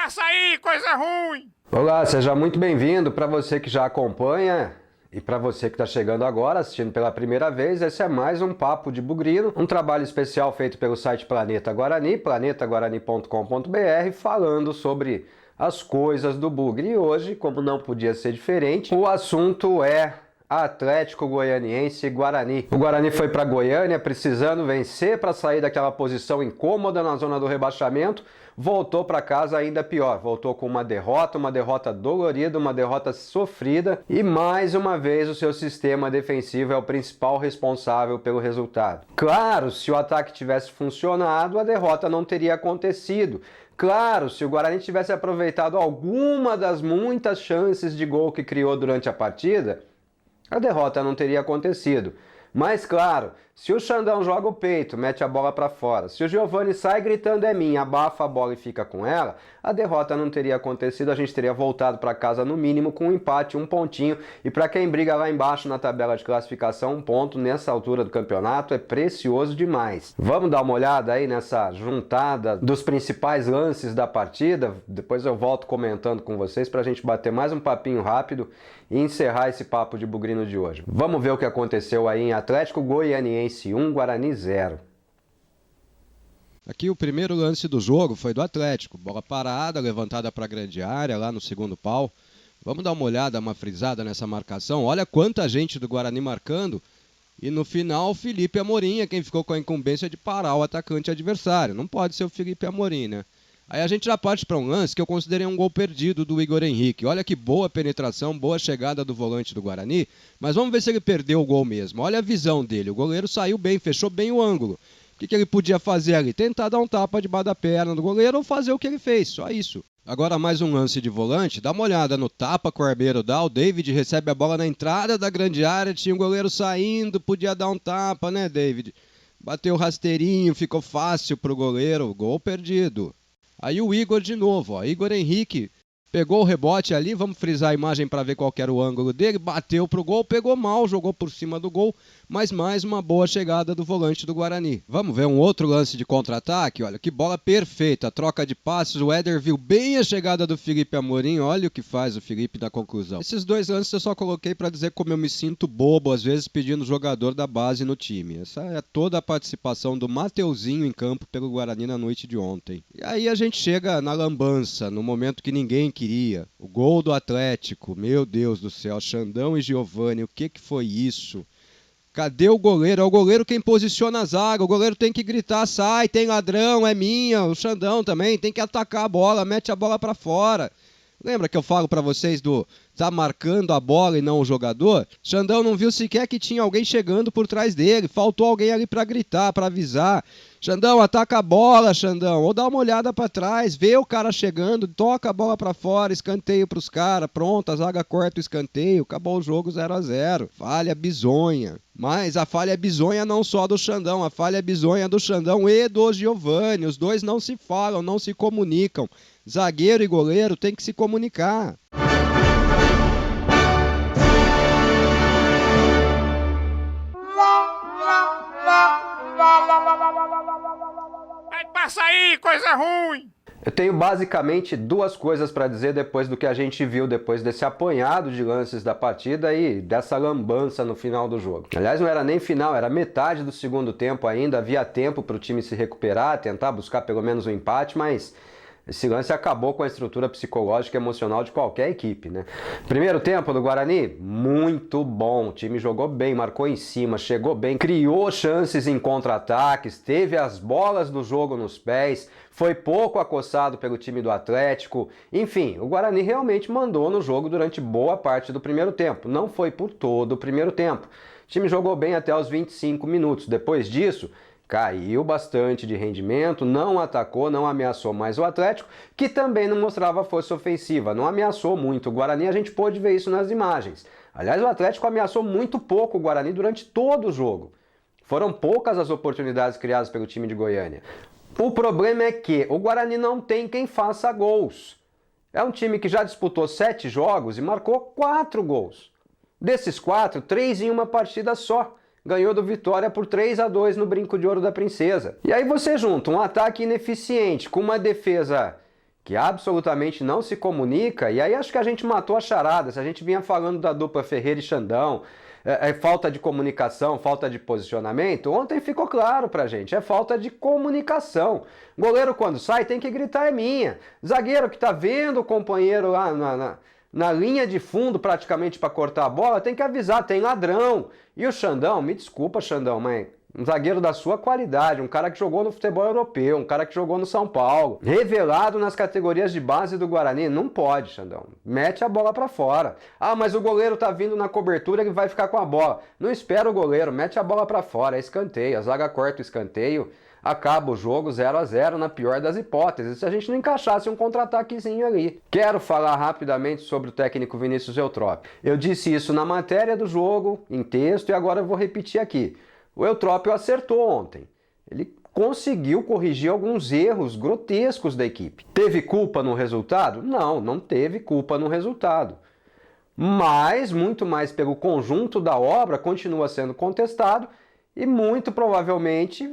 passa aí, coisa ruim! Olá, seja muito bem-vindo. Para você que já acompanha e para você que está chegando agora, assistindo pela primeira vez, esse é mais um Papo de Bugrino, um trabalho especial feito pelo site Planeta Guarani, planetaguarani.com.br, falando sobre as coisas do Bugre. E hoje, como não podia ser diferente, o assunto é Atlético Goianiense e Guarani. O Guarani foi para Goiânia precisando vencer para sair daquela posição incômoda na zona do rebaixamento, voltou para casa ainda pior, voltou com uma derrota dolorida, uma derrota sofrida e mais uma vez o seu sistema defensivo é o principal responsável pelo resultado. Claro, se o ataque tivesse funcionado, a derrota não teria acontecido. Claro, se o Guarani tivesse aproveitado alguma das muitas chances de gol que criou durante a partida, a derrota não teria acontecido. Mas claro, se o Xandão joga o peito, mete a bola para fora, se o Giovani sai gritando é minha, abafa a bola e fica com ela, a derrota não teria acontecido, a gente teria voltado para casa no mínimo com um empate, um pontinho, e para quem briga lá embaixo na tabela de classificação, um ponto nessa altura do campeonato é precioso demais. Vamos dar uma olhada aí nessa juntada dos principais lances da partida, depois eu volto comentando com vocês para a gente bater mais um papinho rápido e encerrar esse papo de bugrino de hoje. Vamos ver o que aconteceu aí em Atlético Goianiense 1, Guarani 0. Aqui o primeiro lance do jogo foi do Atlético. Bola parada, levantada para a grande área, lá no segundo pau. Vamos dar uma olhada, uma frisada nessa marcação. Olha quanta gente do Guarani marcando. E no final, o Felipe Amorim é quem ficou com a incumbência de parar o atacante adversário. Não pode ser o Felipe Amorim, né? Aí a gente já parte para um lance que eu considerei um gol perdido do Igor Henrique. Olha que boa penetração, boa chegada do volante do Guarani. Mas vamos ver se ele perdeu o gol mesmo. Olha a visão dele. O goleiro saiu bem, fechou bem o ângulo. O que ele podia fazer ali? Tentar dar um tapa debaixo da perna do goleiro ou fazer o que ele fez. Só isso. Agora mais um lance de volante. Dá uma olhada no tapa que o Arbeiro dá. O David recebe a bola na entrada da grande área. Tinha o goleiro saindo. Podia dar um tapa, né, David? Bateu o rasteirinho. Ficou fácil pro goleiro. Gol perdido. Aí o Igor de novo, ó. Igor Henrique pegou o rebote ali, vamos frisar a imagem para ver qual que era o ângulo dele, bateu pro gol, pegou mal, jogou por cima do gol, mas mais uma boa chegada do volante do Guarani. Vamos ver um outro lance de contra-ataque, olha, que bola perfeita, troca de passes, o Éder viu bem a chegada do Felipe Amorim, olha o que faz o Felipe na conclusão. Esses dois lances eu só coloquei para dizer como eu me sinto bobo, às vezes pedindo jogador da base no time. Essa é toda a participação do Mateuzinho em campo pelo Guarani na noite de ontem. E aí a gente chega na lambança, no momento que ninguém queria. O gol do Atlético, meu Deus do céu, Xandão e Giovani, o que foi isso? Cadê o goleiro? É o goleiro quem posiciona a zaga, o goleiro tem que gritar, sai, tem ladrão, é minha, o Xandão também, tem que atacar a bola, mete a bola pra fora. Lembra que eu falo pra vocês do tá marcando a bola e não o jogador? Xandão não viu sequer que tinha alguém chegando por trás dele, faltou alguém ali pra gritar, pra avisar. Xandão, ataca a bola, Xandão, ou dá uma olhada pra trás, vê o cara chegando, toca a bola pra fora, escanteio pros caras, pronto, a zaga corta o escanteio, acabou o jogo 0-0. Falha bizonha. Mas a falha é bizonha não só do Xandão, a falha é bizonha do Xandão e do Giovani, os dois não se falam, não se comunicam. Zagueiro e goleiro tem que se comunicar. Vai, passa aí, coisa ruim! Eu tenho basicamente duas coisas para dizer depois do que a gente viu, depois desse apanhado de lances da partida e dessa lambança no final do jogo. Aliás, não era nem final, era metade do segundo tempo ainda, havia tempo para o time se recuperar, tentar buscar pelo menos um empate, mas esse lance acabou com a estrutura psicológica e emocional de qualquer equipe, né? Primeiro tempo do Guarani, muito bom. O time jogou bem, marcou em cima, chegou bem, criou chances em contra-ataques, teve as bolas do jogo nos pés, foi pouco acossado pelo time do Atlético. Enfim, o Guarani realmente mandou no jogo durante boa parte do primeiro tempo. Não foi por todo o primeiro tempo. O time jogou bem até os 25 minutos. Depois disso, caiu bastante de rendimento, não atacou, não ameaçou mais o Atlético, que também não mostrava força ofensiva, não ameaçou muito o Guarani, a gente pôde ver isso nas imagens. Aliás, o Atlético ameaçou muito pouco o Guarani durante todo o jogo. Foram poucas as oportunidades criadas pelo time de Goiânia. O problema é que o Guarani não tem quem faça gols. É um time que já disputou 7 jogos e marcou 4 gols. Desses 4, 3 em uma partida só. Ganhou do Vitória por 3-2 no Brinco de Ouro da Princesa. E aí você junta um ataque ineficiente com uma defesa que absolutamente não se comunica, e aí acho que a gente matou a charada. Se a gente vinha falando da dupla Ferreira e Xandão, falta de comunicação, falta de posicionamento, ontem ficou claro pra gente, é falta de comunicação. Goleiro quando sai tem que gritar é minha. Zagueiro que tá vendo o companheiro lá na linha de fundo praticamente para cortar a bola, tem que avisar, tem ladrão. E o Xandão, me desculpa Xandão, mas um zagueiro da sua qualidade, um cara que jogou no futebol europeu, um cara que jogou no São Paulo, revelado nas categorias de base do Guarani, não pode, Xandão. Mete a bola pra fora. Ah, mas o goleiro tá vindo na cobertura, ele vai ficar com a bola. Não espera o goleiro, mete a bola pra fora, é escanteio. A zaga corta o escanteio, acaba o jogo 0-0 na pior das hipóteses, se a gente não encaixasse um contra-ataquezinho ali. Quero falar rapidamente sobre o técnico Vinícius Eutrópio. Eu disse isso na matéria do jogo, em texto, e agora eu vou repetir aqui. O Eutrópio acertou ontem. Ele conseguiu corrigir alguns erros grotescos da equipe. Teve culpa no resultado? Não, não teve culpa no resultado. Mas, muito mais pelo conjunto da obra, continua sendo contestado e muito provavelmente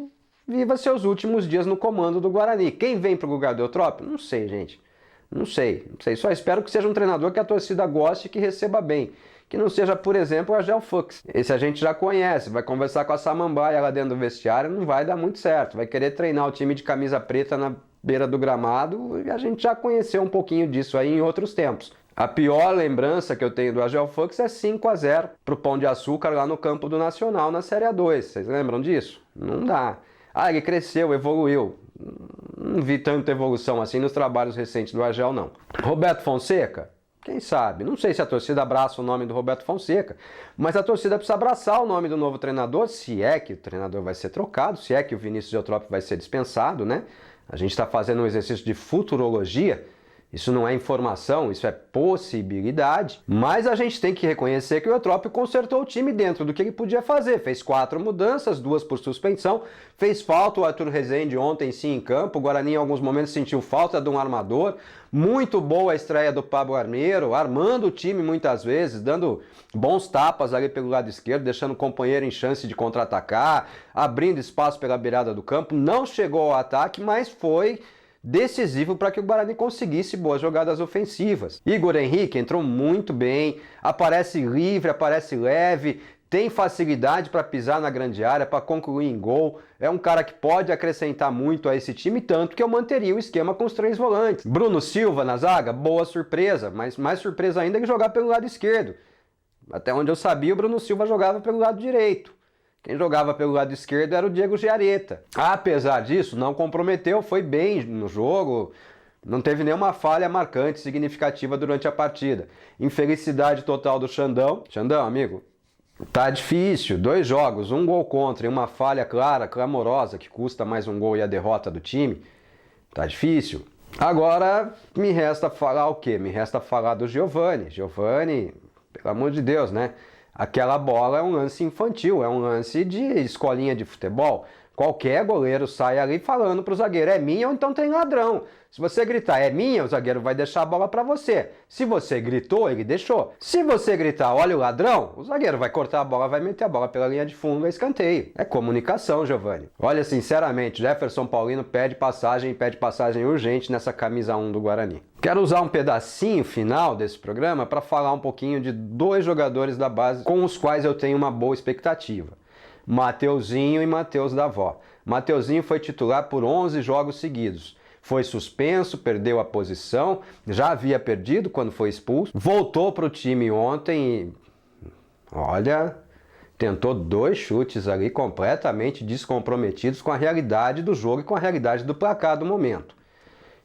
viva seus últimos dias no comando do Guarani. Quem vem para o lugar do Eutrópio? Não sei, gente. Não sei. Só espero que seja um treinador que a torcida goste e que receba bem. Que não seja, por exemplo, o Argel Fux. Esse a gente já conhece, vai conversar com a Samambaia lá dentro do vestiário, não vai dar muito certo. Vai querer treinar o time de camisa preta na beira do gramado e a gente já conheceu um pouquinho disso aí em outros tempos. A pior lembrança que eu tenho do Argel Fux é 5-0 pro Pão de Açúcar lá no campo do Nacional na Série A2. Vocês lembram disso? Não dá. Ah, ele cresceu, evoluiu. Não vi tanta evolução assim nos trabalhos recentes do Argel, não. Roberto Fonseca? Quem sabe? Não sei se a torcida abraça o nome do Roberto Fonseca, mas a torcida precisa abraçar o nome do novo treinador, se é que o treinador vai ser trocado, se é que o Vinícius Eutrópio vai ser dispensado, né? A gente está fazendo um exercício de futurologia, isso não é informação, isso é possibilidade, mas a gente tem que reconhecer que o Eutrópio consertou o time dentro do que ele podia fazer, fez 4 mudanças, 2 por suspensão, fez falta o Arthur Rezende ontem sim em campo, o Guarani em alguns momentos sentiu falta de um armador, muito boa a estreia do Pablo Armeiro, armando o time muitas vezes, dando bons tapas ali pelo lado esquerdo, deixando o companheiro em chance de contra-atacar, abrindo espaço pela beirada do campo, não chegou ao ataque, mas foi decisivo para que o Guarani conseguisse boas jogadas ofensivas. Igor Henrique entrou muito bem, aparece livre, aparece leve, tem facilidade para pisar na grande área, para concluir em gol. É um cara que pode acrescentar muito a esse time, tanto que eu manteria o esquema com os 3 volantes. Bruno Silva na zaga, boa surpresa, mas mais surpresa ainda que jogar pelo lado esquerdo. Até onde eu sabia, o Bruno Silva jogava pelo lado direito. Quem jogava pelo lado esquerdo era o Diego Giaretta. Apesar disso, não comprometeu, foi bem no jogo, não teve nenhuma falha marcante, significativa durante a partida. Infelicidade total do Xandão. Xandão, amigo, tá difícil, 2 jogos, 1 gol contra e uma falha clara, clamorosa, que custa mais um gol e a derrota do time. Tá difícil. Agora, me resta falar o quê? Me resta falar do Giovani. Giovani, pelo amor de Deus, né? Aquela bola é um lance infantil, é um lance de escolinha de futebol. Qualquer goleiro sai ali falando pro zagueiro, é minha ou então tem ladrão. Se você gritar, é minha, o zagueiro vai deixar a bola para você. Se você gritou, ele deixou. Se você gritar, olha o ladrão, o zagueiro vai cortar a bola, vai meter a bola pela linha de fundo, é escanteio. É comunicação, Giovani. Olha, sinceramente, Jefferson Paulino pede passagem urgente nessa camisa 1 do Guarani. Quero usar um pedacinho final desse programa para falar um pouquinho de 2 jogadores da base com os quais eu tenho uma boa expectativa. Mateuzinho e Matheus Davó. Mateuzinho foi titular por 11 jogos seguidos. Foi suspenso, perdeu a posição, já havia perdido quando foi expulso. Voltou para o time ontem e, olha, tentou 2 chutes ali completamente descomprometidos com a realidade do jogo e com a realidade do placar do momento.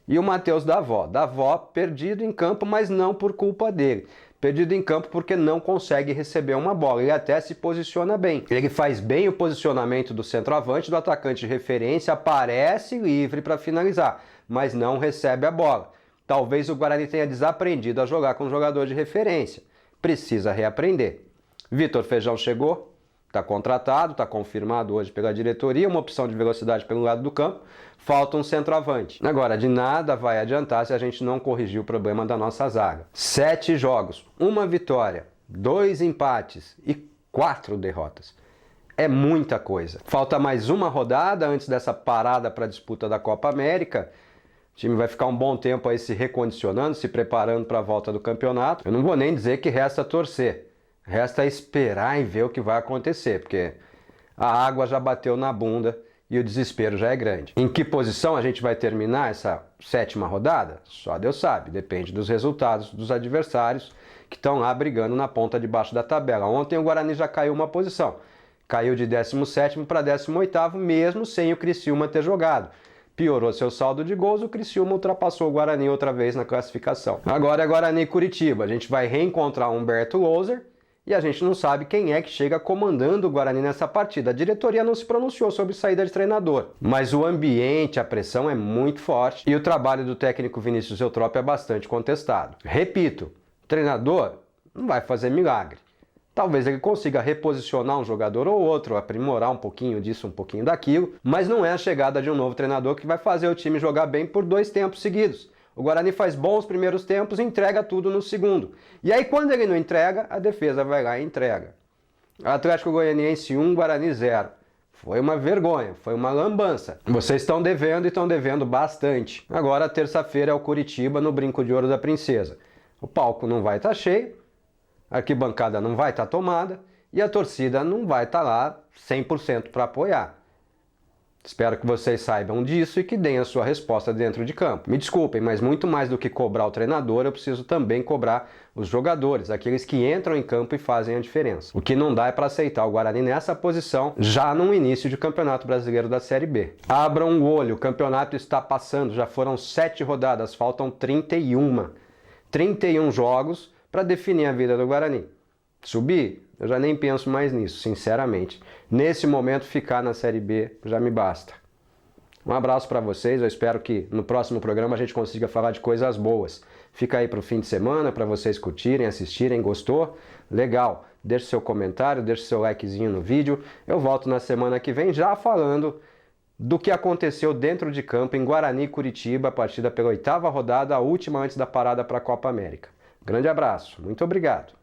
E o Matheus Davó. Davó perdido em campo, mas não por culpa dele. Perdido em campo porque não consegue receber uma bola. Ele até se posiciona bem. Ele faz bem o posicionamento do centroavante, do atacante de referência, aparece livre para finalizar, mas não recebe a bola. Talvez o Guarani tenha desaprendido a jogar com um jogador de referência. Precisa reaprender. Vitor Feijão chegou, está contratado, está confirmado hoje pela diretoria, uma opção de velocidade pelo lado do campo. Falta um centroavante. Agora, de nada vai adiantar se a gente não corrigir o problema da nossa zaga. 7 jogos, 1 vitória, 2 empates e 4 derrotas. É muita coisa. Falta mais uma rodada antes dessa parada para a disputa da Copa América. O time vai ficar um bom tempo aí se recondicionando, se preparando para a volta do campeonato. Eu não vou nem dizer que resta torcer, resta esperar e ver o que vai acontecer, porque a água já bateu na bunda e o desespero já é grande. Em que posição a gente vai terminar essa 7ª rodada? Só Deus sabe, depende dos resultados dos adversários que estão lá brigando na ponta de baixo da tabela. Ontem o Guarani já caiu uma posição, caiu de 17º para 18º, mesmo sem o Criciúma ter jogado. Piorou seu saldo de gols, o Criciúma ultrapassou o Guarani outra vez na classificação. Agora é Guarani e Curitiba, a gente vai reencontrar Humberto Louser, e a gente não sabe quem é que chega comandando o Guarani nessa partida. A diretoria não se pronunciou sobre saída de treinador, mas o ambiente, a pressão é muito forte e o trabalho do técnico Vinícius Eutrópio é bastante contestado. Repito, o treinador não vai fazer milagre. Talvez ele consiga reposicionar um jogador ou outro, aprimorar um pouquinho disso, um pouquinho daquilo, mas não é a chegada de um novo treinador que vai fazer o time jogar bem por 2 tempos seguidos. O Guarani faz bons primeiros tempos e entrega tudo no segundo. E aí quando ele não entrega, a defesa vai lá e entrega. Atlético Goianiense 1, Guarani 0. Foi uma vergonha, foi uma lambança. Vocês estão devendo e estão devendo bastante. Agora terça-feira é o Curitiba no Brinco de Ouro da Princesa. O palco não vai estar cheio, a arquibancada não vai estar tomada e a torcida não vai estar lá 100% para apoiar. Espero que vocês saibam disso e que deem a sua resposta dentro de campo. Me desculpem, mas muito mais do que cobrar o treinador, eu preciso também cobrar os jogadores, aqueles que entram em campo e fazem a diferença. O que não dá é para aceitar o Guarani nessa posição já no início de Campeonato Brasileiro da Série B. Abram o olho, o campeonato está passando, já foram 7 rodadas, faltam 31. 31 jogos para definir a vida do Guarani. Subir? Eu já nem penso mais nisso, sinceramente. Nesse momento, ficar na Série B já me basta. Um abraço para vocês, eu espero que no próximo programa a gente consiga falar de coisas boas. Fica aí para o fim de semana, para vocês curtirem, assistirem, gostou? Legal, deixe seu comentário, deixe seu likezinho no vídeo. Eu volto na semana que vem já falando do que aconteceu dentro de campo em Guarani e Curitiba, a partida pela 8ª rodada, a última antes da parada para a Copa América. Grande abraço, muito obrigado.